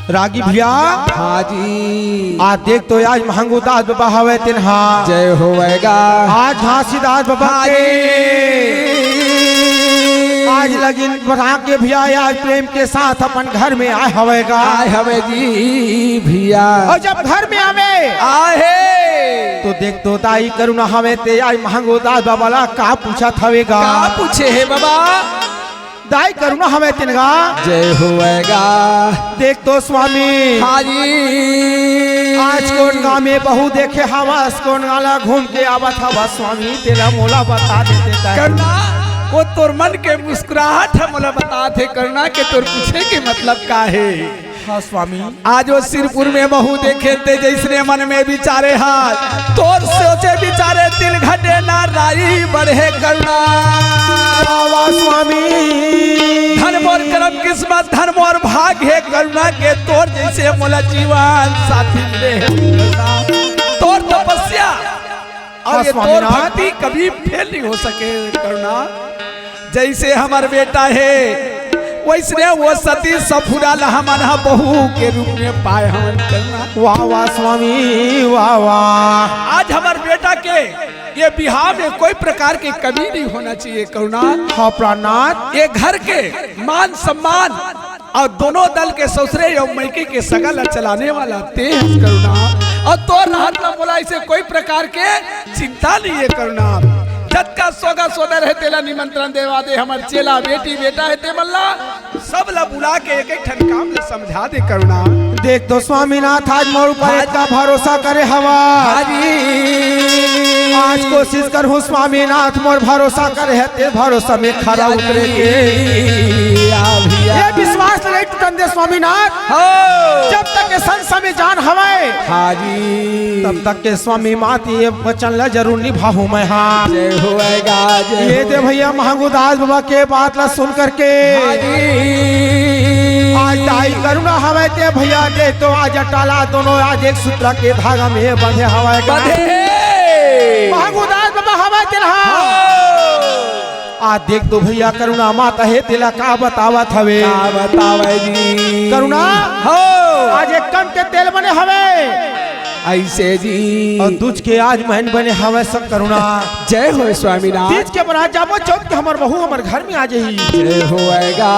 रागी भैया। हाँ जी। आज देख तो आज महंगू दास बाबा हवे तिन्हा जय होएगा। आज घासीदास बाबा के आज लगिन बढ़ा के भैया आज प्रेम के साथ अपन घर में आए हवेगा। आए हवे जी भैया। और जब घर में आवे आहे तो देख तो दाई करुणा हवे ते आज महंगू दास बाबा ला का पूछा थवेगा। का पूछे है बाबा। दाई करुणा हवे तिनगा जय होएगा। देख तो स्वामी हाँ जी। आज कौन गाँव में बहू देखे हवस कौन गाला घूम के आवत हवा स्वामी तेरा मोला बता देते करना वो तोर मन के मुस्कुराहट है मोला बता थे करना के तोर पूछे के मतलब का है। हाँ स्वामी। आज वो सिरपुर में बहू देखे थे जैसने मन में विचारे हाथ तोर सोचे विचारे दिल घटे ना राई बढ़े करना। स्वामी धन मोर करम किस्मत धन मोर भाग है करुणा के तोर जैसे मोला जीवन साथी मिले है तोर तपस्या और ये तोर भक्ति कभी फेल नहीं हो सके करुणा। जैसे हमार बेटा है वैसे वो सती सफुरा हमन बहू के रूप में पाए हमन करना। वाह वाह स्वामी वाह वाह। आज हमार बेटा के ये बिहार में कोई प्रकार की कमी नहीं होना चाहिए करुणा। हाँ प्राणनाथ। ये घर के मान सम्मान और दोनों दल के ससुरे और मैके के सगल चलाने वाला तेज करुणा। और तो राहत न बोला इसे कोई प्रकार के चिंता नहीं है करुणा। जत का सोगा सोदर है तेला निमंत्रण देवा दे हमार चेला बेटी बेटा है ते मल्ला सब ला बुला के एक एक ठन काम ले समझा दे करुणा। देख तो स्वामीनाथ आज मोर ऊपर का भरोसा करे हवा। आज कोशिश करूँ स्वामीनाथ मोर भरोसा करे है ते भरोसा में खरा उतरे के ये विश्वास नहीं टूटन दे स्वामीनाथ। जब तक के संसार में जान हवाए हाजी तब तक के स्वामी मात ये वचन ला जरूर निभाऊं मैं। हाँ जय होएगा। ये दे भैया महंगू दास बाबा के बात ला सुन करके आज दाई करुणा हवे ते भैया दे तो आज टाला दोनों आज एक सूत्र के धागा में बंधे हवे महंगू दास बाबा हवे तिन्हा। आज देख तो भैया करुणा माता है तिला का बतावत हवे। का बतावे जी करुणा हो आज एक कम के तेल बने हवे ऐसे जी और दूज के आज महन बने हवे सब करुणा। जय हो स्वामीनाथ। तीज के बना जाबो चौथ के हमर बहू हमर घर में आ जाही। जय होएगा।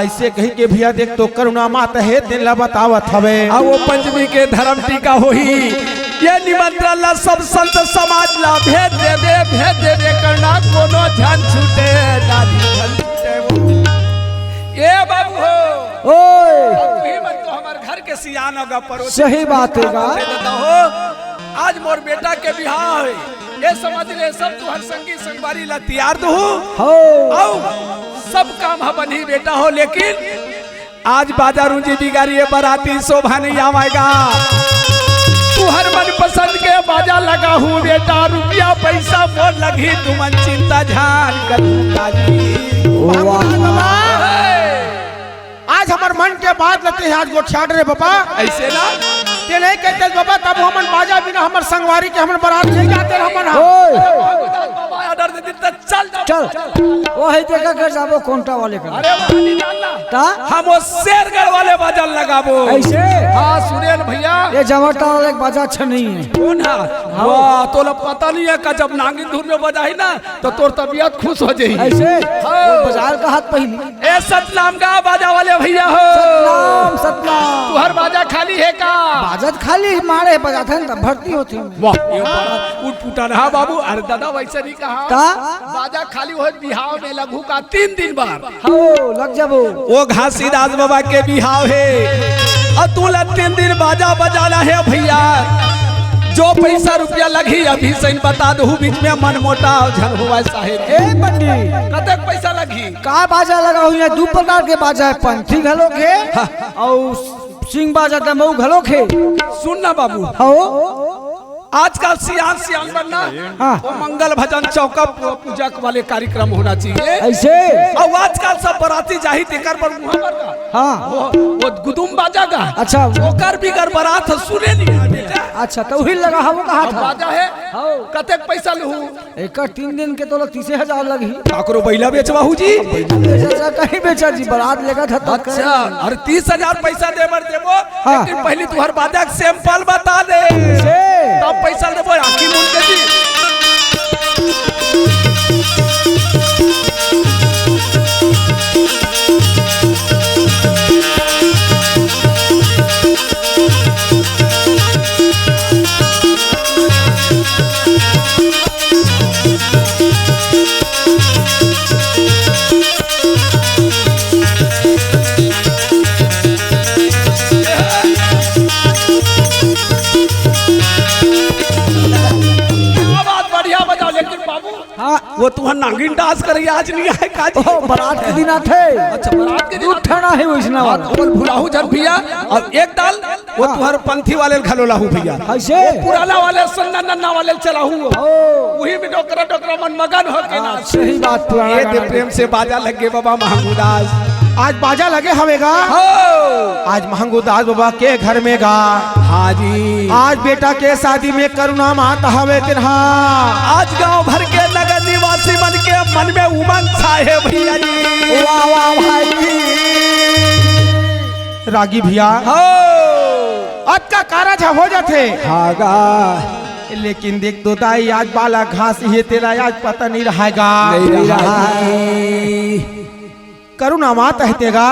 ऐसे कहीं के भैया देख तो करुणा माता है दिन ला बतावत हवे। अब वो पंचमी के धर्म टीका होही ये निमंत्रण ला सब संत समाज ला भेज दे करना कोनो झन छूटे दादी झन छूटे। ये बाबू हो ओए मत तो हमार घर के सियान होगा पड़ोस सही बात होगा। आज मोर बेटा के बिहाव है ये समझ ले सब तू हर संगी संगवारी ला तैयार दो हो आओ सब काम है बनी बेटा हो लेकिन आज बाजा रूंजी बिगाड़ी है बाराती शोभा नहीं आवेगा। तू हर मन पसंद के बाजा लगा हूँ बेटा रुपया पैसा मोर लगी तुमन चिंता ध्यान करूंगा जी। आज हमार मन के बात लेते हैं आज गोठियाट रे बाबा ऐसे ना ते नहीं कहते बाबा तब हमन बाजा बिना हमर संगवारी के हमन बारात ले जाते हमन। ऑर्डर दे दी चल चल वो है देखा कर जाबो कोंटा वाले का। अरे वाली डालना ता हम वो शेरगढ़ वाले बाजा लगाबो ऐसे। हाँ सुनिए ना भैया ये जमटा वाले बाजा अच्छा नहीं है। कौन है वाह तो पता नहीं है का जब नांगी धुन में बजा ही ना तो तोर तबीयत खुश हो जाई ऐसे बाजार का हाथ पहली ए सतनाम का बाजा वाले भैया हो सतनाम सतनाम। तू हर बाजा खाली है का बाजत खाली मारे बजा था ना भर्ती होती। वाह ये बड़ा उठ पुटा रहा बाबू। अरे दादा वैसे नहीं कहा का बाजा खाली हो बिहाव में लघु का 3 दिन बाद हो लग जाबो वो घासीदास बाबा के बिहाव है और तू 3 दिन बाजा बजाना है भैया। जो पैसा रुपया लगी अभी से बता दो बीच में मन मोटा झन हुआ साहेब। ए पंडित कतक पैसा लगी का बाजा लगा हुआ दो प्रकार के बाजा है पंथी घलो के और सिंह बाजा दमऊ घलो के। सुन ना बाबू हो आजकल सियान सियान बनना हाँ। वो मंगल भजन चौका पूजा वाले कार्यक्रम होना चाहिए। ऐसे और आजकल सब बराती जाही तेकर पर मुहावर का हाँ वो गुदुम बाजा का अच्छा ओकर भी कर बारात सुने नहीं है बेटा। अच्छा तो वही लगा हम कहा अब था बाजा है कतेक पैसा लहू एक 3 दिन के तो 30,000 लगी काकरो बैला बेचवाहू जी। बेचा कहीं बेचा जी बारात लेगा था तब अच्छा और 30,000 पैसा देवर देबो हाँ। लेकिन पहले तुहर बाजा के सैंपल बता दे से तब पैसा देबो आखी मुन के जी। हाँ वो तुहर नागिन डांस करी आज नहीं आए काजी। ओ बारात के दिन आते अच्छा बारात के दिन उठाना है वैष्णव वाला और भुलाहू जन भैया और एक दाल वो तुहर पंथी वाले घलो लाहू भैया ऐसे पुराना वाले सन्ना नन्ना वाले चलाहू वही में डोकरा डोकरा मन मगन हो के ना। सही बात पुराना ये गाना दे प्रेम से बाजा लगे बाबा महंगूदास आज बाजा लगे हवेगा आज महंगूदास बाबा के घर में गा। हाँ जी आज बेटा के शादी में करुणा माता हवे तिन्हा आज गांव भर के नगर निवासी मन के मन में उमंग छाए भैया जी। वाह वाह भाई रागी भैया आज का कारज हो जाते हागा लेकिन देख तो दाई आज बाला घास ये तेरा आज पता नहीं रहेगा नहीं रहा करुणा मात हतेगा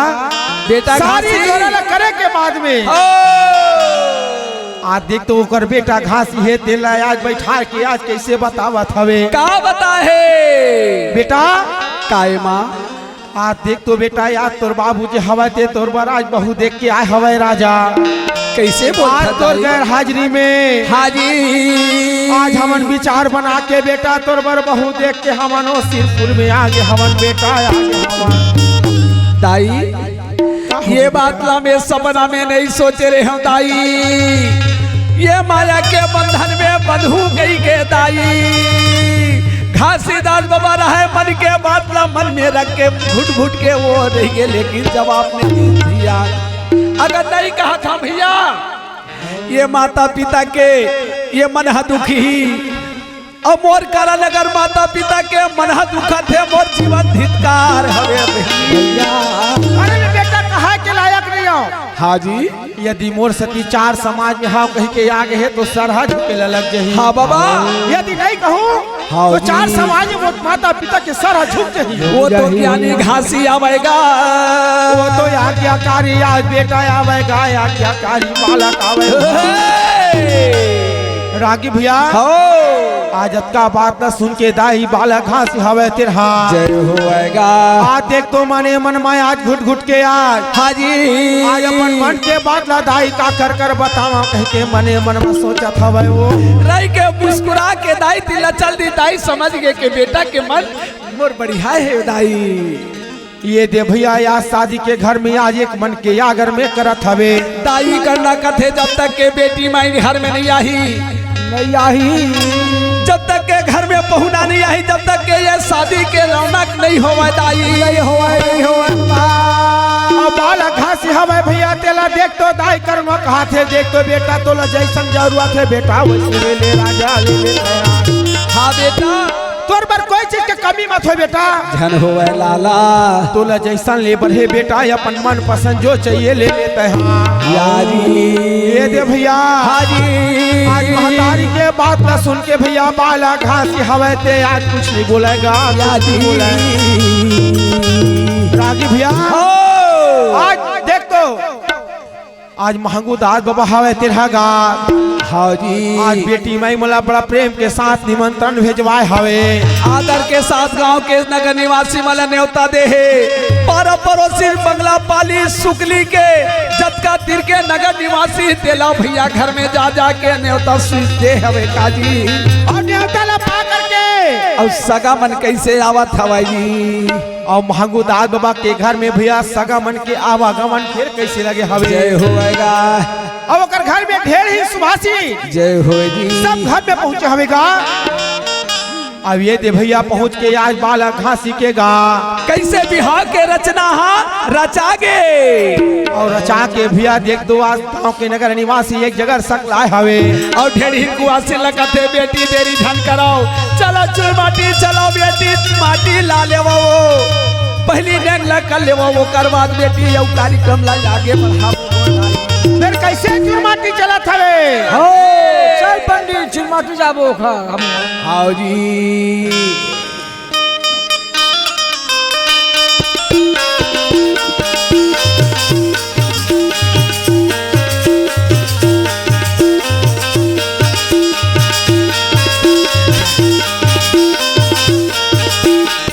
बेटा सारी जोड़ा करे के बाद में आज देख तो ओकर बेटा घास ये तेला आज बैठा के आज कैसे बतावत हवे का बता है बेटा काए माँ आज देख तो बेटा आज तोर बाबू जी हवा ते तोर बर आज बहु देख के आए हवे राजा कैसे आज बोलता तोर गैर हाजिरी में हाजी आज हमन विचार बना के बेटा तोर बर बहु देख के हमन सिरपुर में आगे हमन बेटा आगे हमन दाई ये बात ला मैं सपना में नहीं सोचे रहे हूँ दाई ये माया के बंधन में बंधू गई के दाई घासीदास बाबा रहे मन के बात ला मन में रख के घुट घुट के वो रह गए लेकिन जवाब नहीं दिया। अगर नहीं कहा था भैया ये माता पिता के ये मन दुखी और मोर कारण अगर माता पिता के मन दुखा थे मोर जीवन धिक्कार हवे भैया। अरे बेटा कहा के लायक नहीं हो हाँ जी यदि मोर सती चार समाज में हाँ कहीं के आगे है तो सरहा झुके लग जाही। हाँ बाबा यदि नहीं कहूँ हाँ तो जी। चार समाज में माता पिता के सरहा झुक जाही। वो तो ज्ञानी घासी आवेगा वो तो आज्ञाकारी आज बेटा आवेगा आज्ञाकारी बालक आवेगा। रागी भैया आज का बात न सुन के दाई बालक घास हवे तिरहा जय होएगा आज देख तो मने मन में आज घुट घुट के आज हाजी आज अपन मन के बात ला दाई का कर कर बतावा कह के मने मन में सोचा था भाई वो रही के मुस्कुरा के दाई दिला चल दी दाई समझ गए के बेटा के मन मोर बढ़िया है दाई। ये दे भैया आज शादी के घर में आज एक मन के आगर में करत हवे दाई करना कथे जब तक के बेटी माई घर में नहीं आई नहीं आई जब तक के घर में पहुना नहीं आई जब तक के ये शादी के रौनक नहीं होवे दाई नहीं होए बालक घास हवे भैया तेला देख तो दाई कर्म कहा थे देख तो बेटा तोला जैसन जरूरत है बेटा वैसे ले राजा ले हाँ बेटा तोर पर कोई चीज के कमी मत हो बेटा धन होवे लाला तोला जैसन ले बढ़े बेटा अपन मन पसंद जो चाहिए ले लेते हैं यारी ये दे भैया हाजी आज महतारी के बात ना सुन के भैया बाला घास हवे ते आज कुछ नहीं बोलेगा याजी रागी भैया आज देख तो आज महंगूदास बाबा हवे तेरहा गा हाजी आज बेटी माई मला बड़ा प्रेम के साथ निमंत्रण भेजवाए हवे आदर के साथ गांव के नगर निवासी मला न्योता दे है पारा पड़ोसी बंगला पाली सुकली के जतका तिर के नगर निवासी तेला भैया घर में जा जा के न्योता स्वीट दे हवे काजी और न्योता ला पा करके और सगा मन कैसे आवत हवाई और महंगूदास बाबा के घर में भैया सगा मन के आवागमन फिर कैसे लगे हवे जय होए होएगा अब ओकर घर में ढेर ही सुभाषी जय हो जी सब घर में पहुंचे हमेगा। अब ये दे भैया पहुंच के आज बाला घासी के गा कैसे बिहार के रचना रचागे और रचा के भैया देख दो आज गाँव के नगर निवासी एक जगह सकलाए हवे और ढेर ही कुआसी लगते बेटी देरी धन कराओ चलो चुर माटी चलो बेटी माटी ला ले वो पहली डेंग ला कर ले वो करवा बेटी यौ कार्यक्रम ला आगे बढ़ाओ फिर कैसे चुरमाटी चला थवे हो चल पंडित चिरमाटी जाबो खा हम आओ जी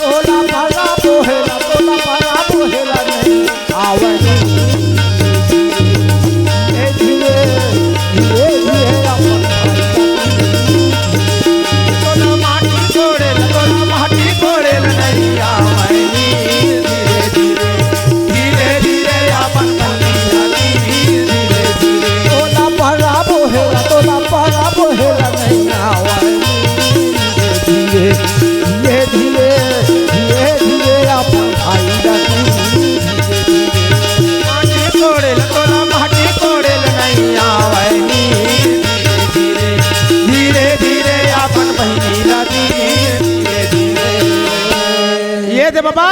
ओला पाला बोहेला नहीं आवनी ए धीरे अपन तोला माटी कोड़े नहीं आवनी धीरे धीरे अपन धीरे धीरे ओला पाला बोहेला नहीं आवनी धीरे धीरे अपन भाई माटी कोड़े नहीं आवनी धीरे धीरे अपन बहिनी लगी धीरे धीरे ये दे बाबा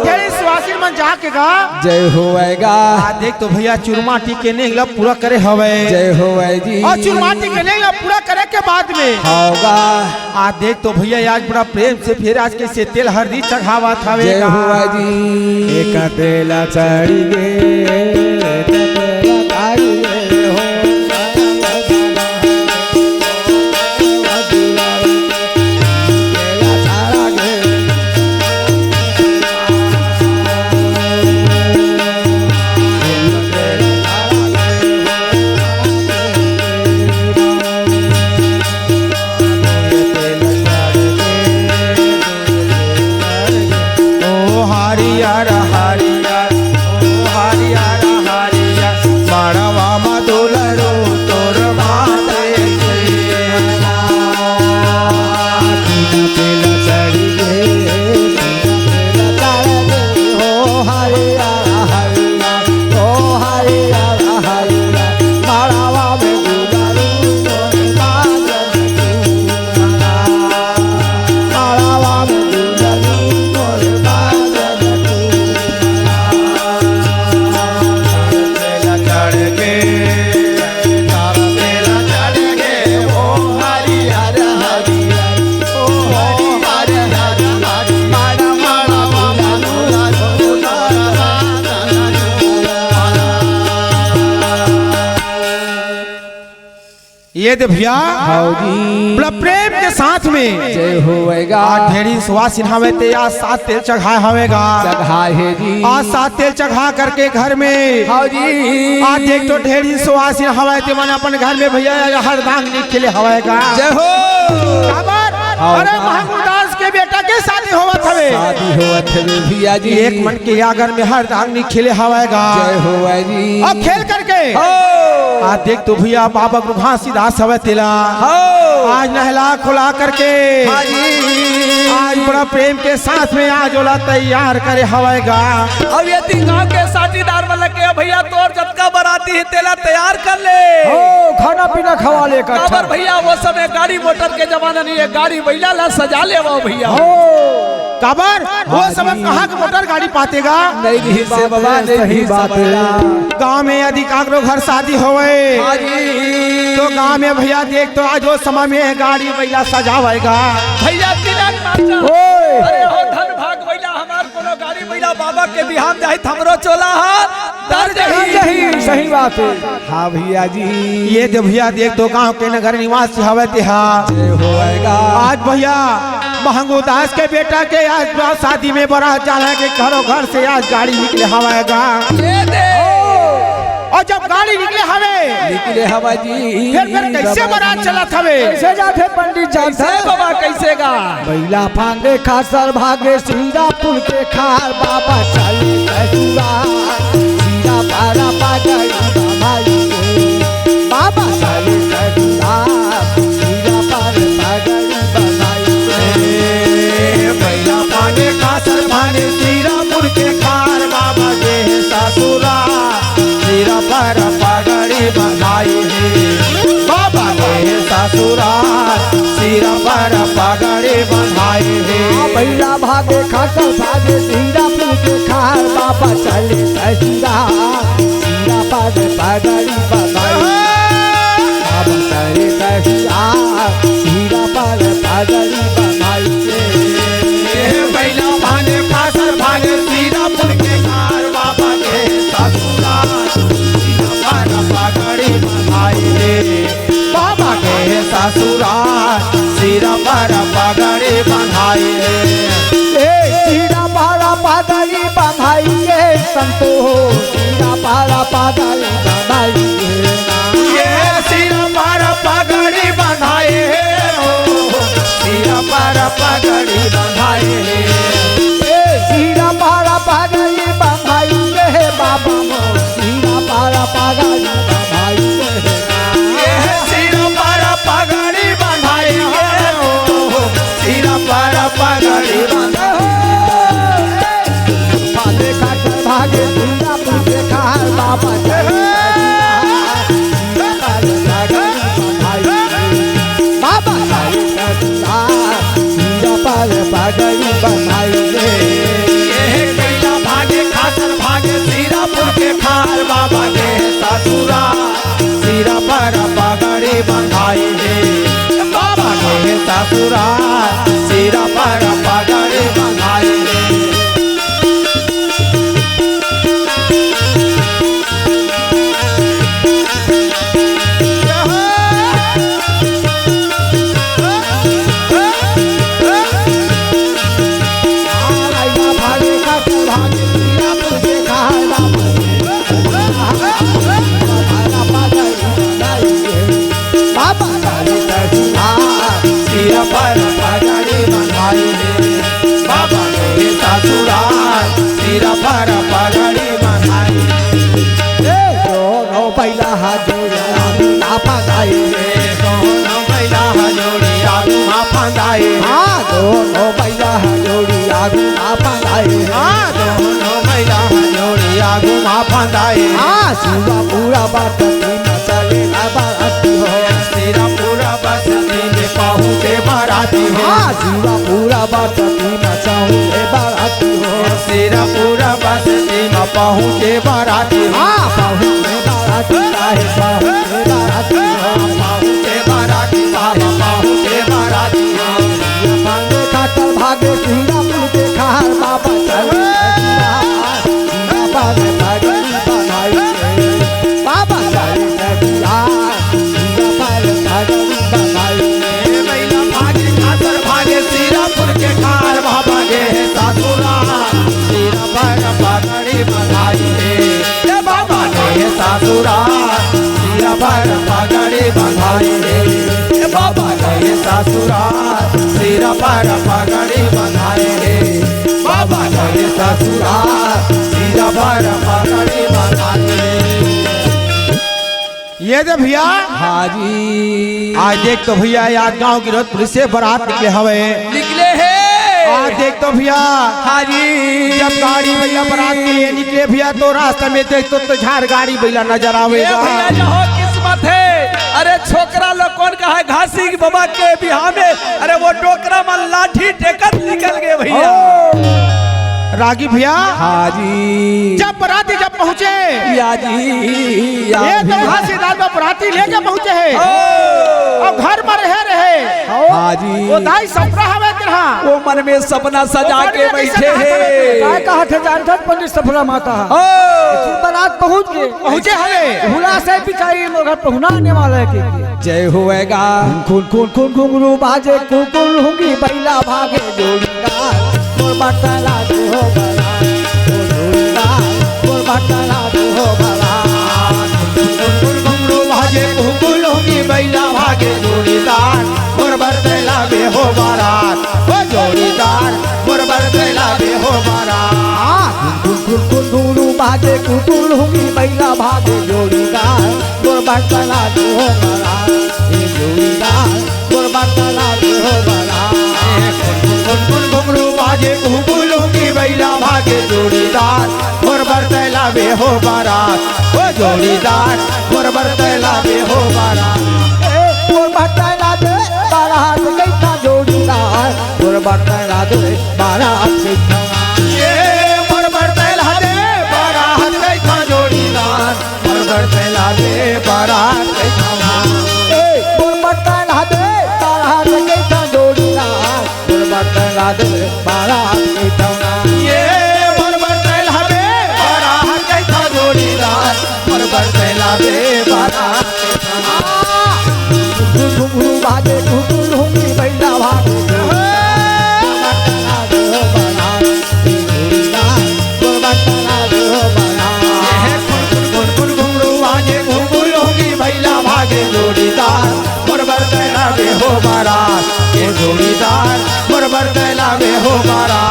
ढेरी सुहासिन मन जाके गा जय होएगा देख तो भैया चुरमाटी के नेगला पूरा करे हवे जय होए जी और चुरमाटी के नेगला पूरा करे के बाद में होगा देख तो भैया आज बड़ा प्रेम से फिर आज कैसे तेल हल्दी चढ़ावा था जय हुआ जी एक तेला चढ़ी गे हरियर हरियर ओ हरियर हरियर मड़वा मधुलरो तोर माते तेला चढ़ी गे हो हरिया हरिया ओ हरिया हरिया मारावा में गुजारू मारावा में गुजारू ये दे भैया बड़ा प्रेम के साथ में जय होएगा ढेरी सुहासिन हवे ते आज 7 तेल चढ़ाए हवेगा चढ़ाए है जी आज 7 तेल चढ़ा करके घर में हाँ जी आज देख तो ढेरी सुहासिन हवे ते मन अपन घर में भैया हरदांग निकले हवेगा जय हो अरे महमूदास के बेटा के शादी होवत हवे शादी होवत हवे भैया जी एक मन के आगर में हरदांग निकले हवेगा जय होए जी अब खेल करके आज देख तो भैया बाबा गुरु सीधास हवे तेला आज नहला खुला करके आज बड़ा प्रेम के साथ में आज ओला तैयार करे हवेगा। अब ये गांव के साथीदार वाला के भैया तोर जतका बराती है तेला तैयार कर ले खाना पीना खवा ले काबर भैया वो समय गाड़ी मोटर के जमाना नहीं है गाड़ी बैला ला सजा ले वो भैया काबर वो समय कहाँ के मोटर गाड़ी पातेगा नहीं से बाबा नहीं बात गांव में अधिक आगरो घर शादी होवे तो गांव में भैया देख तो आज वो समय में गाड़ी बैला सजावेगा भैया तिलक नाचा अरे हो धन भाग बैला हमार कोनो गाड़ी बैला बाबा के बिहान जाहि हमरो चोला दर जही सही बात है हाँ भैया जी ये दे भैया देख तो गांव के नगर निवासी हवे तेहा होएगा आज भैया महंगू दास के बेटा के आज शादी में बड़ा जाला के घरों घर से आज गाड़ी निकले हवेगा और जब गाड़ी निकले हवा जी फिर कैसे बारात चला हवे कैसे जाते पंडित जानते बाबा कैसे गा बैला फांगे खासर भागे सीधा पुल के खार बाबा चले सीधा पारा पागल पगड़ी बंधाई है बैला भागे खाकर भागे सीरा फूल के खार बाबा चले ससुरा सीरा पर पगड़ी बंधाई बाबा चले ससुरा सीरा पर पगड़ी बंधाई बैला भागे खाकर भागे सीरा फूल के खार बाबा के ससुरा सीरा पर पगड़ी बंधाई है बाबा के ससुरा सीरा पर पगड़ी बंधाई है सीरा पारा पगड़ी बंधाई है संतो सीरा पारा पगड़ी बंधाई ये सीरा पर पगड़ी बंधाई है सीरा पर पगड़ी बंधाई है सीरा पारा पगड़ी बंधाई है बाबा सीरा पारा पगड़ी बंधाई ये सीरा पर पगड़ी बंधाई है सीरा पर पगड़ी बंधाई भागे खाकर भागे सीरा फूल के खार बाबा चले बाबा चले ससुरा सीरा पर पगड़ी बंधाई ये कैला भागे खाकर भागे सीरा फूल के खार बाबा के ससुरा सीरा पर पगड़ी बंधाई है बाबा के ससुरा सीरा पर पगड़ी बंधाई है भागे खाकर भागे सीरा फूल के खार बाबा बाबा चले ससुरा सीरा पर पगड़ी बंधाई है बाबा के ससुरा सीरा पर पगड़ी बंधाई दोनों बैला जोड़ा ना पगाई दोनों बैला जोड़ी आगू मा फंदाई हाँ दोनों बैला जोड़ी आगू ना पगाई हाँ दोनों बैला जोड़ी आगू मा फंदाई हाँ शिवा पूरा बात चले ना बाराती हो सीरा पूरा बस्ती में पहुँचे बाराती हो हाँ शिवा पूरा बात चाहूँ बाराती हो सीरा पूरा बस्ती में पहुँचे बाराती हो हाँ पहुँचे बाराती चाहे पहुँचे बाराती हो पहुँचे बाराती बाबा पहुँचे बाराती हो भागे खाकर भागे सीरा फूल के खार बाबा चले ससुरा सीरा पर पगड़ी बंधाई बाबा चले ससुरा सीरा पर पगड़ी बंधाई बैला भागे खातर भागे सीरा फूल के खार बाबा के ससुरा सीरा पर पगड़ी बंधाई है बाबा के ससुरा सीरा पर पगड़ी बंधाई है बाबा के ससुरा सीरा पर पगड़ी बंधाई है बाबा के ससुरा सीरा पर पगड़ी बंधाई है ये दे भैया हाजी आज देख तो भैया याद गांव की रोड पुलिस से बारात निकले हवे निकले हैं आज देख तो भैया हाजी जब गाड़ी भैया बारात के लिए निकले भैया तो रास्ते में देख तो झाड़ गाड़ी भैया नजर ये आवेगा भैया जो हो किस्मत है अरे छोकरा लोग कौन कहा है घासी की बाबा के बिहार में अरे वो डोकरा में लाठी टेकर निकल गए भैया रागी भैया हाजी जब बराती जब पहुँचे याजी ये तो घासीदार में बराती लेके पहुँचे है और घर में रहे हाजी वो दाई सपना हवे तेरा वो मन में सपना सजा के बैठे हैं काय कहा थे जानता पंडित सफला माता बारात पहुंच गए पहुँचे हवे भूला से बिचारी लोग घर पहुंचना आने वाला है कि जय होएगा खून खून खून घुंगरू बाजे कुकुल होंगी बैला भागे जोड़ीदार मोर बटला दो हो बला जोड़ीदार मोर बटला दो हो बला घुंगरू भागे कुकुल होगी बैला भागे जोड़ीदार मोर बरतला में हो बारात ओ जोड़ीदार मोर बरतला में हो बारात खून खून खून घुंगरू बाजे कुकुल होंगी बैला भागे जोड़ीदार मोर बटला दो हो बला जोड़ीदार मोर बटला दो हो बला घुंगरू बाजे कुकुल होगी बैला भागे जोड़ीदार मोर बरतला में हो बारात ओ जोड़ीदार मोर बरतला में हो बारात मोर बटला दे बारात कैसा जोड़ीदार बरतला दे बारात के ठौना ये मोर बरतला दे बारात के था जोड़ीदार मोर बरतला दे बारात के ठौना मोर बरतला दे बारात के था जोड़ीदार मोर बरतला दे बारात के ठौना ये मोर बरतला दे बारात के था जोड़ीदार मोर बरतला दे बारात के ठौना घुंघरू बाजे घुंघरू होंगी बैला भागे बरतला दे बारात के जोड़ीदार मोर बरतला दे बारात कुन घुंघरू बाजे घुंघरू होगी बैला भागे जोड़ीदार मोर बरतला दे हो बारात ये जोड़ीदार मोर बरतला दे हो बारात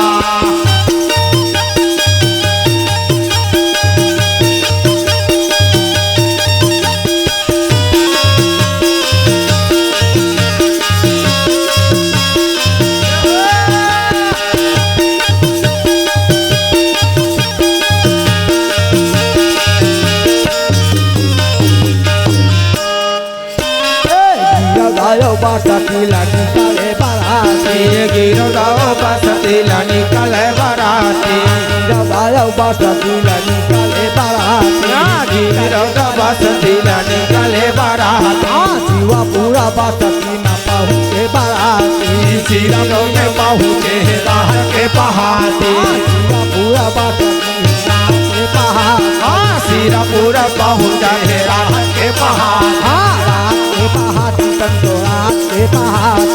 बाटा की लाठी काले बाराती ये गिरो दाओ बसती लानी कले बाराती गायो बाटा की लाठी काले बाराती गिरो दाओ बसती लानी कले बाराती जीवा पूरा बाटा की ना पाहू के बाराती सीरा में बाहू के राह के पहाती जीवा पूरा बाटा की ना के पहाड़ सीरा पूरा बाहू जाए राह के पहाड़ रात के पहाड़ी तंतो रात के पहाड़ी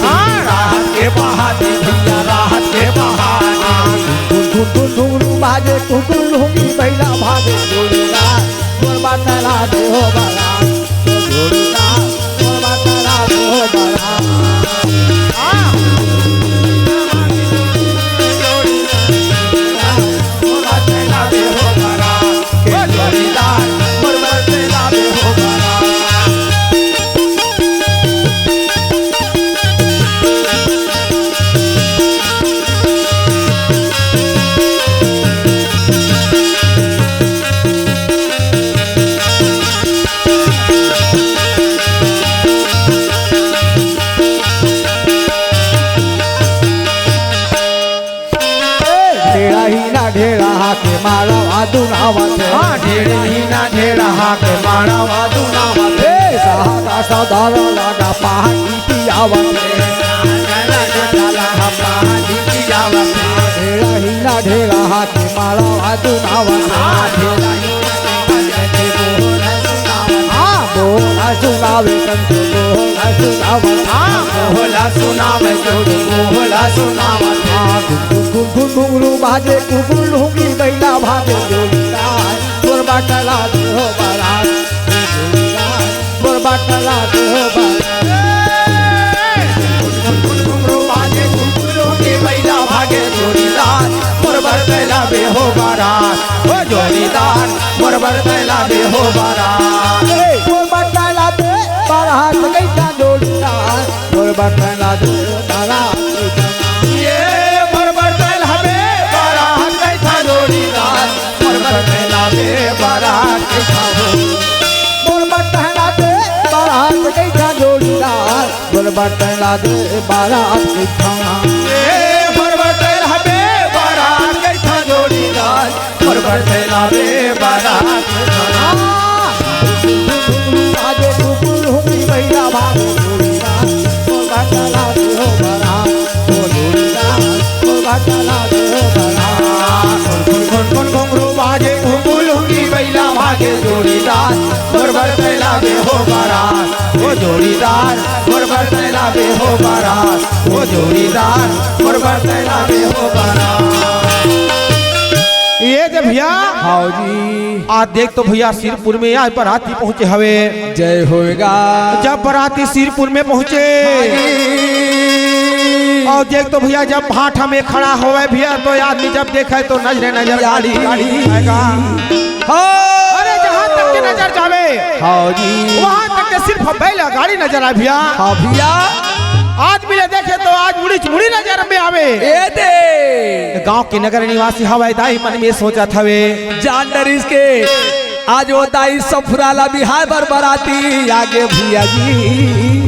राहत के पहाड़ी भैया राहत के पहाड़ी धुन बाजे कुकुल होंगी बैला भागे जोड़ीदार मोर बरतला दे हो बारात जोड़ीदार मोर बरतला दे हो बारात बरतला दे हो बारात के जोड़ीदार मोर बरतला दे हो बारात ढेरा ही ना ढेरा हाके मारा वादू नावते ढेरे ही ना ढेरा हाके मारा वादू नावते सहारा सदारा लगा पहाड़ी पियावते ढेरा ही ना ढेरा हाके मारा वादू नावते बोला सुनावे कंतो बोला सुनावे बोला सुनावे जोड़ी बोला सुनावे घुंघरू बाजे कुकुल होंगी बैला भागे जोड़ीदार मोर बरतला दे हो बारात जोड़ीदार मोर बरतला दे हो घुंघरू बाजे घुंघरू के बैला भागे जोड़ीदार मोर बरतला बे हो बारात ओ जोड़ीदार मोर बरतला बे हो बारात मोर बरतला दे बारात कैसा जोड़ीदार मोर बरतला दे बारात ये मोर बरतला बे बारात कैसा जोड़ीदार मोर बरतला बे बारात कैसा मोर बरतला दे बारात कैसा जोड़ीदार मोर बरतला दे बारात कैसा मोर बरतला बे बारात कैसा जोड़ीदार मोर बरतला बे बारात कैसा बाजे कुकुल होंगी बैला भागे जोड़ीदार मोर बरतला दे हो बारात जोड़ीदार मोर बरतला दे हो बारात कौन घुंघरू बाजे घुंघरू होंगी बैला भागे जोड़ीदार मोर बरतला बे हो बारात ओ जोड़ीदार मोर बरतला बे हो बारात ओ जोड़ीदार मोर बरतला बे हो बारात ये दे भैया हाँ जी आज देख तो भैया सिरपुर में आज बराती पहुंचे हवे जय होएगा जब बराती सिरपुर में पहुंचे और देख तो भैया जब भाठा में खड़ा होवे भैया तो आदमी जब देखे तो नजरे नजर गाड़ी गाड़ी आएगा अरे जहाँ तक के नजर जावे हाँ जी वहाँ तक के सिर्फ बैला गाड़ी नजर आए भैया हाँ भैया आज मिले देखे तो आज मुड़ी मुड़ी नजर में आवे ए दे गांव के नगर निवासी हवाई दाई मन में सोचा थवे जान डरिस के आज होता ही सफुराला बिहार पर बराती आगे भैया जी।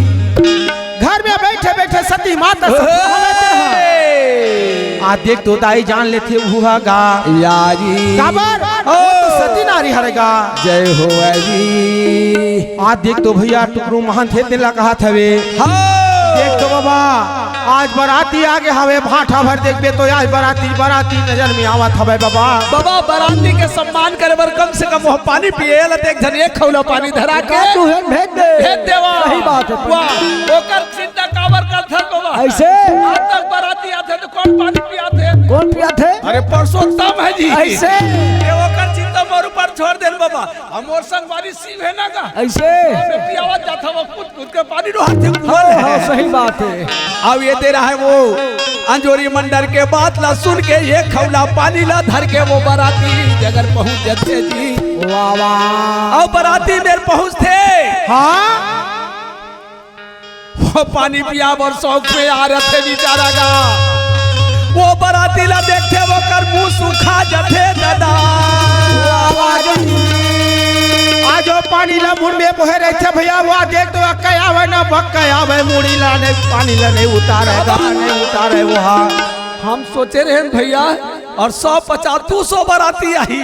घर में बैठे बैठे सती माता आज देख तो दाई जान लेते हुआ गा यारी काबर वो तो सती नारी हरेगा। जय हो जी। आज देख तो भैया टुकरू महान थे दिला कहा थवे देख तो बाबा आज बराती आगे हवे भाठा भर देखबे तो आज बराती नजर में आवत हवे बाबा। बाबा बराती के सम्मान करे बर कम से कम वो पानी पिए ला देख जन एक खौला पानी धरा के तू है भेज दे। भेज देवा। सही बात है। वाह ओकर चिंता काबर कर थल बाबा। ऐसे आज तक बराती आते तो कौन पानी पिया थे? कौन पिया थे? अरे परसोत्तम है जी। ऐसे ये ओकर चिंता मोर ऊपर छोड़ देल बाबा। हमर संग वाली सीव है ना का ऐसे पियावत जाता वो कूद के पानी रो हाथ से कुहल है। सही बात है। अब ये दे रहा है वो अंजोरी मंडल के बात ला सुन के ये खौला पानी ला धर के वो बराती जगह पहुंच जाते जी। वाह वाह। और बराती मेरे पहुंचते हाँ वो पानी पिया और शौक में आ रहे थे बेचारा का। वो बराती ला देखते वो कर मुंह सूखा जाते दादा। आज वो पानी ला मुंह में बहे रहे थे भैया वो देख तो कया आवे ना भक्का आवे मुड़ी ला नहीं पानी ला नहीं उतारे वो हाँ। हम सोचे रहे भैया और 150-200 बराती आई।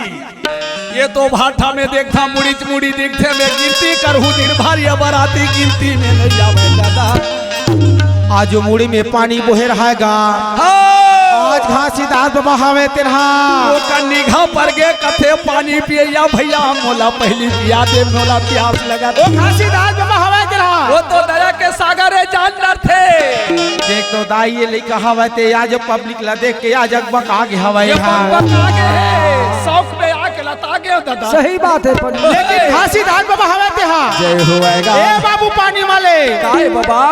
ये तो भाठा में देखता मुड़ी देखते मैं गिनती करहूँ दिन भर ये बराती गिनती में नहीं आवे दादा। आज वो मुड़ी में पानी बहे रहेगा। आज घासी दास बाबा हवे तेरहा वो कन्निघा पर गे कथे पानी पिए या भैया मोला पहली पिया दे मोला प्यास लगा दे। घासी दास बाबा हवे तेरहा वो तो दया के सागर है जानदार थे। देख तो दाई ये लेके हवे ते आज पब्लिक ला देख के आज अकबक आगे हवे ये हाँ। पकपक आगे है शौक में आके लता गए हो दादा। सही बात है पंडित। लेकिन घासी दास बाबा हवे तेहा जय होएगा। ए बाबू पानी वाले काय बाबा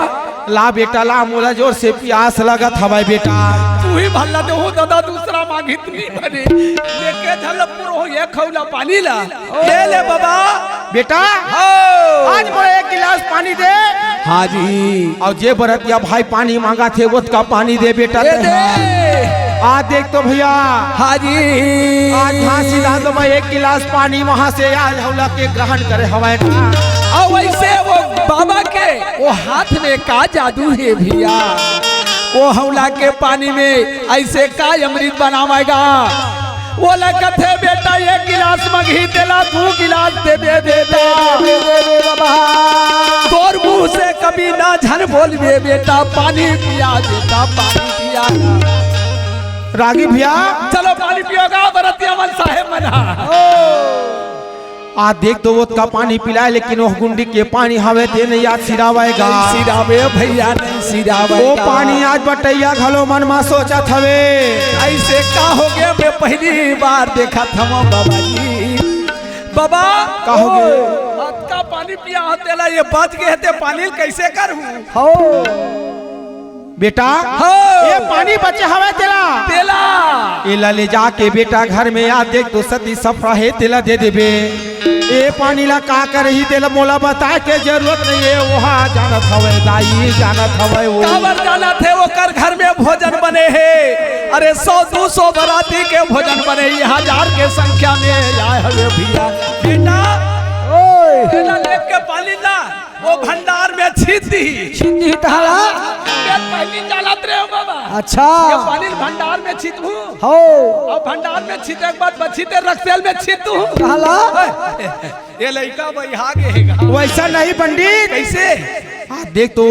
ला बेटा ला मोला जोर से प्यास लगत हवे बेटा। तू ही भल्ला दे हो दादा दूसरा मांगित नहीं बने लेके झलपुर हो ये खौला पानी ला ले ले बाबा बेटा आज मोला एक गिलास पानी दे। हाँ जी और जे बरतिया भाई पानी मांगा थे वो का पानी दे बेटा दे दे। आज देख तो भैया हाँ जी आज घासी दास बाबा एक गिलास पानी वहाँ से आज हौला के ग्रहण करे हवे का। और वैसे वो बाबा के वो हाथ में का जादू है भैया। वो हौला के पानी में ऐसे का अमृत बनावेगा। वो लगत है बेटा एक गिलास मगही देला 2 गिलास दे दे बेटा। तोर मुंह से कभी ना झन बोलबे बेटा पानी पिया बेटा पानी पिया। रागी भैया चलो पानी पियोगा बरतिया मन साहेब मना। आज देख तो वो का पानी पिलाए लेकिन वो गुंडी के पानी हवे ते नहीं आज सिरावेगा। सिरावे भैया नहीं सिरावे वो पानी आज बटैया घलो मन में सोचत हवे ऐसे का हो गया। मैं पहली बार देखा था बाबा जी। बाबा का हो गए? हाथ का पानी पिया तेला ये बच गए थे पानी कैसे करूं? हो बेटा हो। ये पानी बचे हवे तेला तेला एला ले जाके बेटा घर में आज देख तो सती सफरा है तेला दे देबे। ए पानी ला का करही तेला मोला बता के जरूरत नहीं है वहाँ जानत हवे दाई जानत हवे वो काबर जाना थे वो कर घर में भोजन बने हैं। अरे 100-200 बराती के भोजन बने 1000 के संख्या में आए हवे भैया। बेटा तेला लेके पानी ला वो भंडार में छीट दी। छिंदी तहला। पहली चालत रहे हो बाबा। अच्छा ये पानी भंडार में छीटू हो और भंडार में छीटे के बाद बचीते रक्सेल में छीटू कहला। ये लड़का भाई आगे वैसा नहीं पंडित। कैसे आज देख तो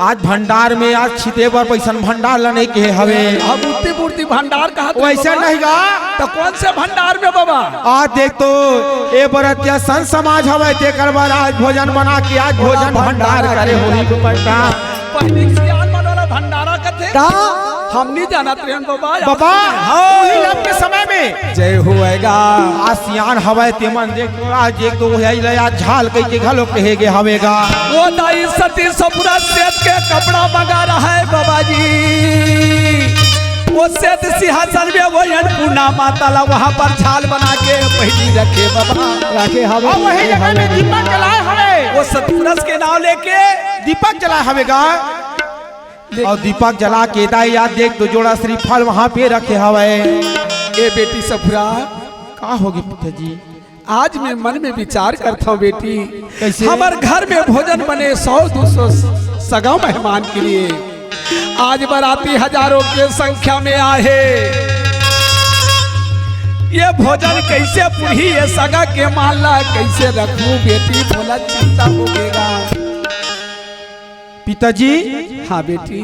आज भंडार में आज छिते पर पैसा भंडार लाने के हवे। अब मूर्ति भंडार कहा वैसा नहीं गा तो कौन से भंडार में बाबा? आज देख तो ए बरतिया संत समाज हवे तेकर बाद आज भोजन बना के आज भोजन भंडार करे होली को पड़ता। पहली सियान मनोरा भंडारा कथे का हम नहीं जाना प्रेम बाबा। बाबा वही लब के समय में जय होएगा। आज सियान हवे ते मन देख तो आज एक तो है आज झाल कई के घलो कहेगे हवेगा। वो दाई सती सपुरा सेठ के कपड़ा मंगा रहा है बाबा जी। वो सेठ सिंहासन में वो अन्नपूर्णा माता ला वहाँ पर झाल बना के पहली रखे बाबा रखे हवे। और वही जगह में दीपक जलाए हवे। वो सतपुरस के नाम लेके दीपक जलाए हवेगा और दीपक जला के दाई याद देख तो जोड़ा श्रीफल वहाँ पे रखे हवे। ए बेटी सफुरा का होगी पुत्र जी? आज मैं मन में विचार करता हूँ बेटी कैसे? हमारे घर में भोजन बने 100-200 सगा मेहमान के लिए आज बाराती हजारों के संख्या में आए, ये भोजन कैसे पुरी, ये सगा के माला कैसे रखूं बेटी, बोला चिंता होगेगा। पिताजी हाँ बेटी,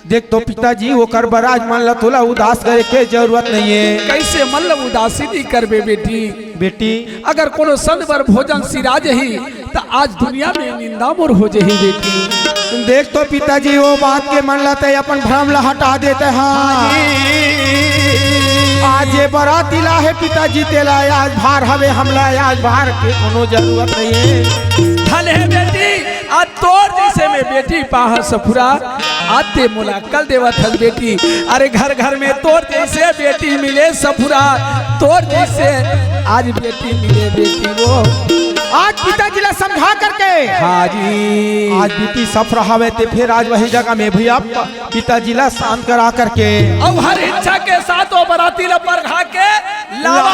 देख तो पिताजी वो कर बराज मान ला, तोला उदास करे के जरूरत नहीं है। कैसे मतलब उदासी नहीं करबे बेटी। बेटी अगर कोनो संदर भोजन सिरा जही तो आज दुनिया में निंदा मोर हो जही बेटी। देख तो पिताजी वो बात के मन लाते अपन भ्रम ला हटा देते हैं। आज ये बाराती ला है पिताजी तेला, आज भार हवे हमला, आज भार के कोनो जरूरत नहीं है। धन है बेटी, आज तोर जैसे में बेटी पाह सफुरा आते मुलाकात देवत हस बेटी। अरे घर घर में तोर जैसे बेटी मिले सफुरा, तोर जैसे आज बेटी मिले बेटी वो आज पिताजी ला समझा करके हाँ जी। आज बेटी सफर हवे ते फिर आज वही जगह में भैया पिताजी ला शांत करा करके अब हर इच्छा के साथ वो बराती ला पर खा के लावा